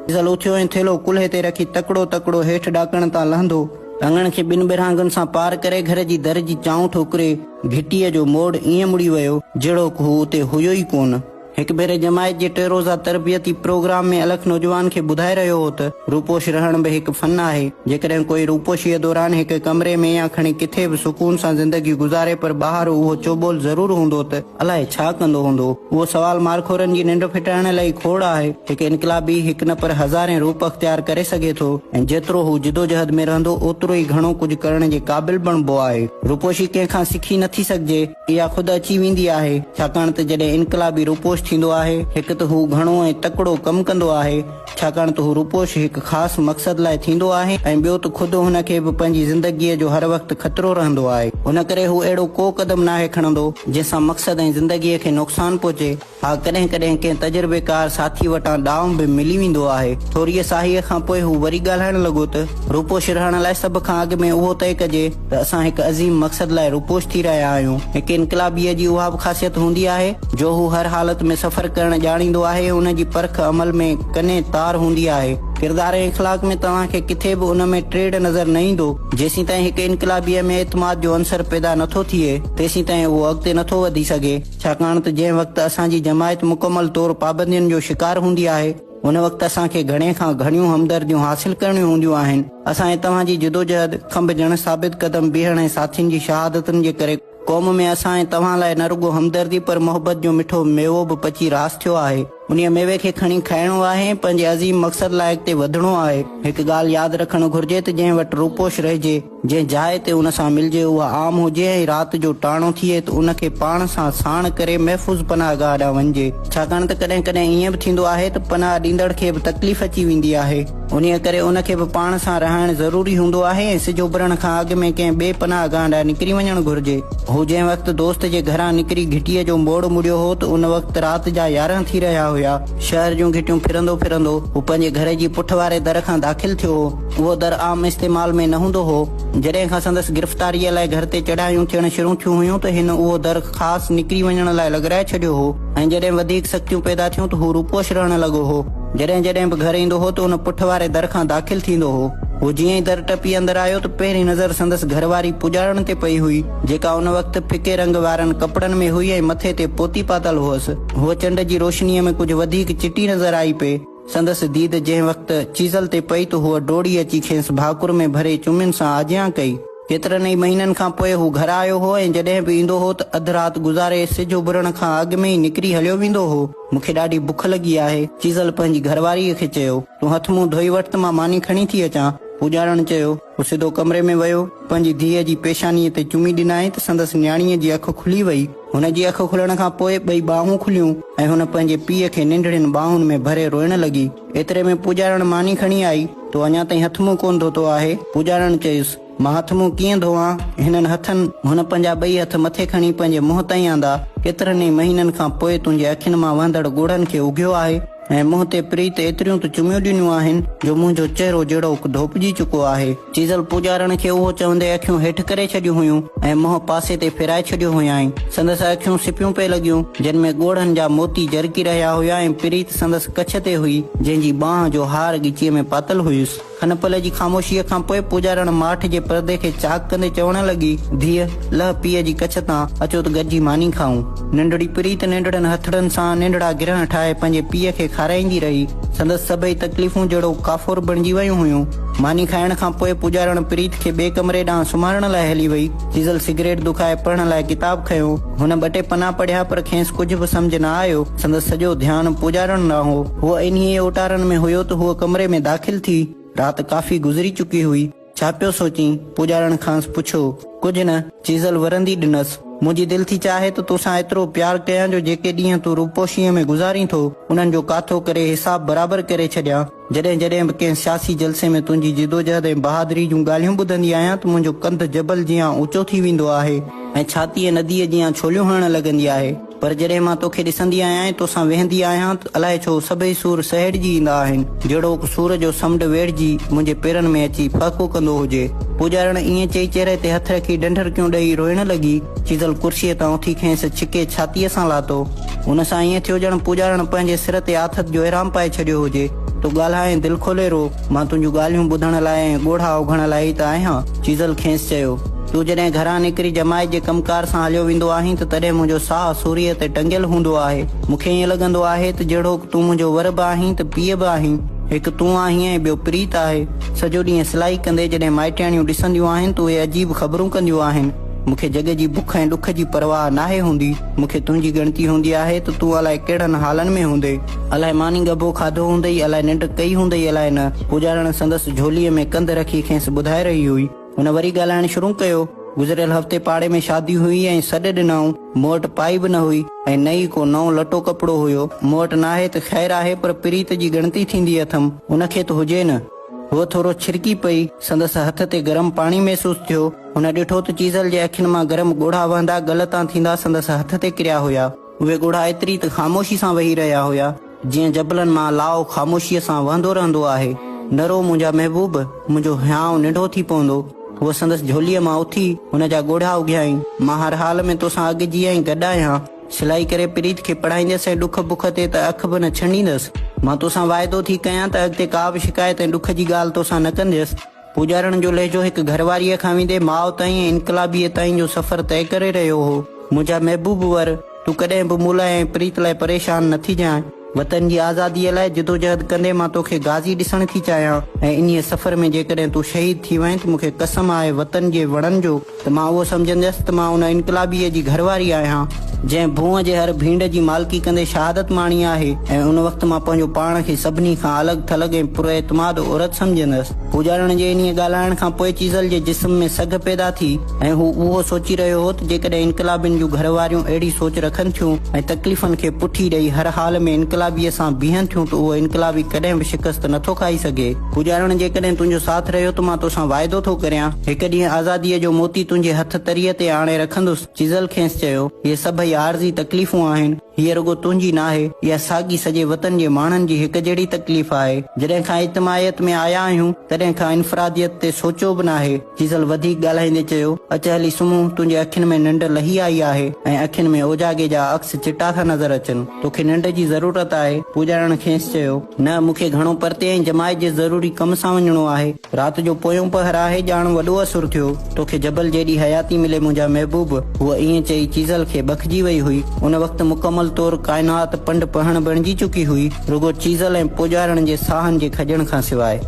Chisel उथियो ऐं थेलो कुल्हे ते रखी तकड़ो तकड़ो हेठि ॾाकण तां लहंदो। अङण खे ॿिनि बिरहांगनि सां पार करे घर जी दर जी चाऊं ठोकरे घिटीअ जो मोड़ ईअं मुड़ी वियो जहिड़ो हू उते हुयो ई कोन। हिकु भेरे जमायत जे 3 रोज़ा तरबियती प्रोग्राम में अलख नौजवान खे ॿुधाए रहियो हो त रूपोश रहण बि हिकु फन आहे। जेकॾहिं कोई रूपोशीअ दौरान हिकु कमरे में या खणी किथे बि सुकून सां ज़िंदगी गुज़ारे पर ॿाहिरि उहो चोबोल ज़रूर हूंदो त अलाए छा कंदो हूंदो। उहो सवाल मारखोरनि जी निंड फिटाइण लाइ खोड़ आहे। हिकु इनकलाबी हिकु न पर हज़ारें रूप अख्तियार करे सघे थो ऐं जेतिरो हू जिदोजहद में रहंदो ओतिरो ई घणो कुझु करण जे क़ाबिल बणिबो आहे। रूपोशी कंहिंखां सिखी नथी सघिजे, इहा ख़ुदि अची वेंदी आहे। छाकाणि त जॾहिं इनकलाबी रूपोश थींदो आहे हिकु त हू घणो ऐं तकड़ो कमु कंदो आहे, छाकाणि त हू रूपोश हिकु ख़ासि मक़सद लाइ थींदो आहे ऐं ॿियो त ख़ुदि हुनखे बि पंहिंजी ज़िंदगीअ जो हर वक़्तु ख़तरो रहंदो आहे। हुन करे हू अहिड़ो को क़दम नाहे खणंदो जंहिंसां मक़सद ऐं ज़िंदगीअ खे नुक़सानु पहुचे। हा, कॾहिं कॾहिं कंहिं तजुर्बेकार साथी वटां ॾांव बि मिली वेंदो आहे। थोरीअ साहीअ खां पोइ हू वरी ॻाल्हाइण लॻो त रूपोश रहण लाइ सभ खां अॻु में उहो तइ कजे त असां हिकु अज़ीम मक़सद लाइ रूपोश थी रहिया आहियूं। हिकु इनकलाबीअ जी उहा बि ख़ासियत हूंदी आहे जो हू हर हालत में सफ़र करण ॼाणींदो आहे। हुन जी परख अमल में कने तार हूंदी आहे। किरदार ऐं इख़लाक़ में तव्हांखे किथे बि उन में ट्रेड नज़र न ईंदो। जेसीं ताईं हिकु इनकलाबीअ में एतमाद जो अंसर पैदा नथो थिए तेसीं ताईं उहो अॻिते नथो वधी सघे। छाकाणि त जंहिं वक़्तु असांजी जमायत मुकमल तौरु पाबंदियुनि जो शिकार हूंदी आहे उन वक़्तु असांखे घणे खां घणियूं हमदर्दियूं हासिल करणियूं हूंदियूं आहिनि। असां ऐं तव्हांजी जिदोजहद खंभ जण साबित कदम बीहण ऐं साथियुनि जी शहादतुनि जे करे क़ौम में असां ऐं तव्हां लाइ न रुगो हमदर्दी पर मोहबत जो मिठो मेवो बि पची रास थियो आहे। उन मेवे खे खणी खाइणो आहे, पंहिंजे अज़ीम मक़सद लाइ अॻिते वधणो आहे। हिकु ॻाल्हि यादि रखणु घुर्जे त जंहिं वटि रूपोश रहिजे, जंहिं जाइ ते उन सां मिलिजे उहा आम हुजे ऐं राति जो टाणो थिए त उन खे पाण सां साण करे महफ़ूज़ पनाहगाह ॾांहुं वञिजे। छाकाणि त कॾहिं कॾहिं ईअं बि थींदो आहे त पनाह ॾींदड़ खे बि तकलीफ़ अची वेंदी आहे। उन करे उन खे बि पाण सां रहणु ज़रूरी हूंदो आहे ऐं सिज उभरण खां अॻु में कंहिं ॿिए पनाहगाह ॾांहुं निकिरी वञणु घुर्जे। हू जंहिं वक़्तु दोस्त जे घरां निकिरी घिटीअ जो मोड़ मुड़ियो हो त उन वक़्तु राति जा 11 थी रहिया हुया। शहर जूं घिटियूं फिरंदो फिरंदो हू पंहिंजे घर जी पुठ वारे दर खां दाख़िल थियो हो। उहो दर आम इस्तेमाल में न हूंदो हो। जॾहिं खां संदसि गिरफ़्तारीअ लाइ घर ते चढ़ायूं थियण शुरू थियूं हुयूं त हिन उहो दर ख़ासि निकिरी वञण लाइ लॻराए छॾियो हो ऐं जॾहिं वधीक सख़्तियूं पैदा थियूं त हू रूपोश रहण लॻो हो। जॾहिं जॾहिं बि घर ईंदो हो त उन पुठ वारे दर खां दाख़िल थींदो हो। हू जीअं ई दर टपी अंदरि आयो त पहिरीं नज़र संदसि घरवारी पुॼारण ते पई हुई, जेका उन वक़्तु फिके रंग वारनि कपिड़नि में हुई ऐं मथे ते पोती पातल हुअसि। हूअ चंड जी रोशनीअ में कुझु वधीक चिटी नज़र आई पे। संदसि दीद जंहिं वक़्तु चीज़ल ते पई त हूअ डोड़ी अची खेसि भाकुर में भरे चुमियुनि सां आजियां कई। केतिरनि ई महीननि खां पोइ हू घर आयो हो ऐं जॾहिं बि ईंदो हो त अधु राति गुज़ारे सिज उभरण खां अॻु में ई निकिरी हलियो वेंदो हो। मूंखे ॾाढी बुख लॻी आहे, चीज़ल पंहिंजी घरवारीअ खे चयो। तूं हथ मुंहुं धोई वठि त मां मानी खणी थी अचां। पुॼारण चयो। हू सिधो कमरे में वियो, पंहिंजी धीअ जी पेशानीअ ते चुमी ॾिनाई त संदसि न्याणीअ जी अखि खुली वई। हुन जी अखि खुलण खां पोइ ॿई ॿाहूं खुलियूं ऐं हुन पंहिंजे पीउ खे निंढड़ियुनि ॿाहुनि में भरे रोइण लॻी। एतिरे में पुॼारण मानी खणी आई। तो अञा ताईं हथ मुंहुं कोन धोतो आहे? पुॼारण चयुसि। मां हथ मुंहुं कीअं धोआं? हिननि हथनि हुन पंहिंजा ॿई हथ मथे खणी पंहिंजे मुंहं ताईं आंदा। केतिरनि ई महीननि खां पोइ तुंहिंजे अखियुनि मां वहंदड़ ॻोढ़नि खे उघियो आहे ऐं मुंहं ते प्रीत एतिरियूं त चुमियूं ॾिनियूं आहिनि जो मुंहिंजो चहिरो जहिड़ो धोपजी चुको आहे। चीज़ल पुॼारण खे उहो चवंदे अखियूं हेठि करे छॾियूं हुयूं ऐं मुंहुं पासे ते फिराए छॾियो हुयाईं। संदसि अखियूं सिपियूं पे लॻियूं जिन में ॻोढ़नि जा मोती जरकी रहिया हुया ऐं प्रीत संदसि कछ ते हुई जंहिंजी बांह जो हार ॻिचीअ में पातल हुयुसि। खनपल जी ख़ामोशीअ खां पोइ पुॼारण माठ जे परदे खे चाक कंदे चवण लॻी, धीअ लह पीअ जी कछ तां, अचो त गॾिजी मानी खाऊं। नंढड़ी प्रीत नंढड़नि हथड़नि सां नंढड़ा गिरहं ठाहे पंहिंजे पीउ खे खाराईंदी रही। संदसि सभई तकलीफ़ूं जहिड़ो काफ़ुर बणिजी वियूं हुयूं। मानी खाइण खां पोइ पुॼारण प्रीत खे ॿिए कमरे ॾांहुं सुम्हारण लाइ हली वई। चीज़ल सिगरेट दुखाए पढ़ण लाइ किताब खयो। हुन 2 टे पना पढ़िया पर खेसि कुझु बि सम्झ न आयो। संदसि सॼो ध्यानु पुॼारण ॾांहुं हो। हूअ इन्हीअ ओटारनि में हुयो त हूअ कमरे में दाख़िल थी। राति काफ़ी गुज़री चुकी हुई। छा पियो सोचीं? पुॼारण खां पुछो। कुझु न, चीज़ल वरंदी ॾिनसि। मुंहिंजी दिलि थी चाहे त तोसां एतिरो प्यार कयां जो जेके ॾींहं तूं रूपोशीअ में गुज़ारी थो उन्हनि जो काथो करे हिसाब बराबरि करे छॾियां। जॾहिं जॾहिं बि कंहिं सियासी जलसे में तुंहिंजी जिदोजहद ऐं बहादुरी जूं ॻाल्हियूं ॿुधंदी आहियां त मुंहिंजो कंध जबल जीअं ऊचो थी वेंदो आहे ऐं छातीअ नदीअ जीअं छोलियूं हणण लॻंदी आहे। पर जॾहिं मां तोखे ॾिसंदी आहियां ऐं तोसां वेहंदी आहियां त अलाए छो सभई सूर सहेड़जी ईंदा आहिनि, जहिड़ो सूर जो समुंड वेड़जी मुंहिंजे पेरनि में अची फ़ाक़ो कंदो हुजे। पुॼारण ईअं चई चेहरे ते हथ रखी डंढरकियूं ॾेई रोइण लॻी। चीज़ल कुर्सीअ तां उथी खेसि छिके छातीअ सां लातो। हुन सां ईअं थियो ॼण पुॼारण पंहिंजे सिर ते आथत जो इराम पाए छॾियो हुजे। तो ॻाल्हाए दिल खोले रो, मां तुंहिंजूं ॻाल्हियूं ॿुधण लाइ ऐं ॻोढ़ा उघण लाइ त आहियां। चीज़ल खेसि चयो, तूं जॾहिं घरां निकिरी जमाई जे कमकार सां हलियो वेंदो आहीं त तॾहिं मुंहिंजो साहु सूरीअ ते टंगियल हूंदो आहे। मूंखे ईअं लॻंदो आहे त जहिड़ो तूं मुंहिंजो वर बि आहीं त पीउ बि आहीं। हिकु तूं आहीं ऐं ॿियो प्रीत आहे। सॼो ॾींहुं सिलाई कंदे जॾहिं माइटियाणियूं ॾिसंदियूं आहिनि त उहे अजीब ख़बरूं कंदियूं आहिनि। मूंखे जॻ जी बुख ऐं ॾुख जी परवाह नाहे हूंदी। मूंखे तुंहिंजी ॻणती हूंदी आहे त तूं अलाए कहिड़नि हालनि में हूंदे, अलाए मानी गबो खाधो हूंदई, अलाए निंड कई हूंदई, अलाए न। पुॼारण संदसि झोलीअ में कंध रखी खेसि ॿुधाए रही हुई। हुन वरी ॻाल्हाइण शुरू कयो। गुज़रियल हफ़्ते पाड़े में शादी हुई ऐं सॾ ॾिनऊं। मूं वटि पाई बि न हुई ऐं न ई को नओं लटो कपिड़ो हुयो। मूं वटि नाहे त ख़ैर आहे, पर प्रीत जी ॻणती थींदी अथमि, उनखे त हुजे न। उहो थोरो छिरकी पई। संदसि हथ ते गरम पाणी महसूस थियो। हुन ॾिठो त चीज़ल जे अखियुनि मां गरम ॻोढ़ा वहंदा गलतां थींदा संदसि हथ ते किरिया हुया। उहे ॻोढ़ा एतिरी त ख़ामोशी सां वेही रहिया हुया, जीअं जबलनि मां लाओ ख़ामोशीअ सां वहंदो रहंदो आहे। न रो मुंहिंजा महबूब, मुंहिंजो हियांव निढो थी पवंदो। उहो संदसि झोलीअ मां उथी हुन जा ॻोढ़ा उघियाईं। मां हर हाल में तोसां अॻु जीअं ई गॾु आहियां। सिलाई करे प्रीत खे पढ़ाईंदसि ऐं ॾुख बुख ते त अख बि न छंडींदसि। मां तोसां वाइदो थी कयां त अॻिते का बि शिकायत ऐं ॾुख जी ॻाल्हि तोसां न कंदसि। पुॼारण जो लहजो हिकु घरवारीअ खां वेंदे माउ ताईं ऐं इनकलाबीअ ताईं जो सफ़र तइ करे रहियो हो। मुंहिंजा महबूब वर, तूं कॾहिं बि मूं लाइ ऐं प्रीत लाइ परेशान न थी जांइ। वतन जी आज़ादीअ लाइ जिदोजहद कंदे मां तोखे गाज़ी ॾिसण थी चाहियां, ऐं इन्हीअ सफ़र में जेकॾहिं तूं शहीद थी वएं त मूंखे कसम आहे वतन जे वणनि जो त मां उहो सम्झंदसि त मां उन इनकलाबीअ जी घरवारी आहियां जंहिं भूअं जे हर भींड जी मालिकी कंदे शहादत माणी आहे। ऐं उन वक़्तु मां पंहिंजो पाण खे सभिनी खां अलॻि थलॻि ऐं पुरएतमाद औरत सम्झंदसि। पुॼारण जे इन्हीअ ॻाल्हाइण खां पोइ चीज़ल जे जिस्म में सघ पैदा थी ऐं हू उहो सोची रहियो हो त जेकॾहिं इनकलाबियुनि जूं घरवारियूं अहिड़ी सोच रखनि थियूं ऐं तकलीफ़ुनि खे पुठी ॾेई हर हाल में इनकलाबीअ सां बीहनि थियूं त उहो इनकलाबी कॾहिं बि शिकस्त नथो खाई सघे। पुॼारण जेकॾहिं तुंहिंजो साथ रहियो त मां तोसां वाइदो थो करियां, हिकु ॾींहुं आज़ादीअ जो मोती तुंहिंजे हथ तरीअ ते आणे रखंदुसि। चीज़ल खेसि चयो, इहे सभई आरज़ी तकलीफ़ूं आहिनि। हीअ रुगो तुंहिंजी नाहे, इहा साॻी सॼे वतन जे माण्हुनि जी हिकु जहिड़ी तकलीफ़ आहे। जॾहिं खां इज्तिमाहियत में आया आहियूं तॾहिं खां इनफरादियत ते सोचियो बि नाहे। चीज़ल वधीक ॻाल्हाईंदे चयो, अच हली सुम्हूं, तुंहिंजे अखियुनि में निंड लही आई आहे ऐं अखियुनि में ओजागे जा अक्स चिटा था नज़र अचनि। तोखे निंड जी ज़रूरत आहे। पुॼारण खेसि चयो, न, मूंखे घणो परते ऐं जमायत जे ज़रूरी कम सां वञणो आहे। राति जो पोयों पहर आहे, ॼाण वॾो असुर थियो। तोखे जबल जेॾी हयाती मिले मुंहिंजा महबूब। हूअ ईअं चई चीज़ल खे बखजी वई हुई। उन वक़्तु मुकमल तौर काइनात पंड पहण बणिजी चुकी हुई, रुगो चीज़ल ऐं पुॼारण जे साहनि जे खॼण खां सवाइ।